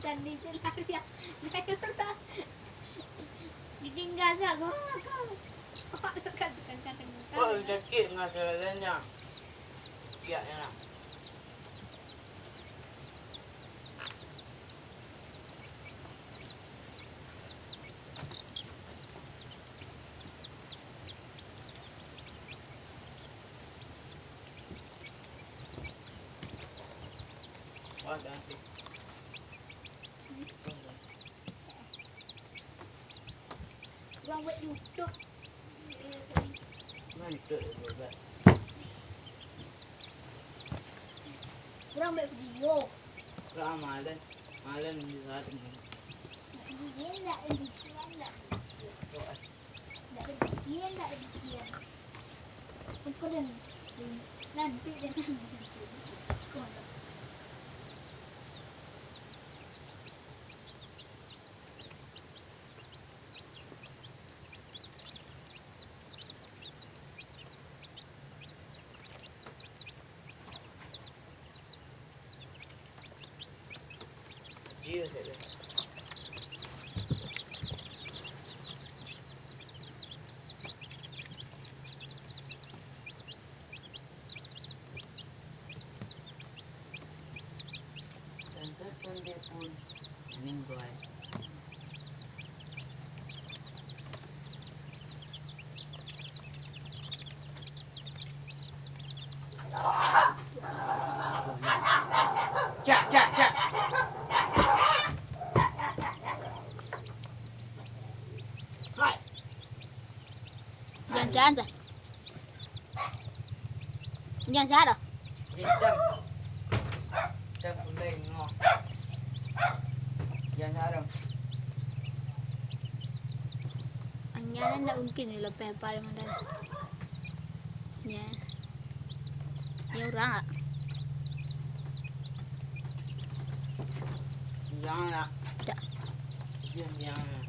Tadi selari ya. Ditinggal sa gorong ka. Oh, sakit nggak segalanya. Iya, enak. Wah, cantik. Kurang buat duduk. Mantap juga. Kurang buat video. Kurang malam. Malam di saat ini. Dia tak ada bikian tak. Tak ada bikian, tak ada bikian. Kau dah nanti dia nanti. Iya saja. Dan sesuai pun meninggal. Cak, cak, cak. Jangan sah. Jangan sah dah. Hitam. Hitam kuning ngok. Jangan haram. Anyaran tak mungkin ni lepas pada mana. Ya. Ya orang ah. Jangan nak. Tak. Jangan.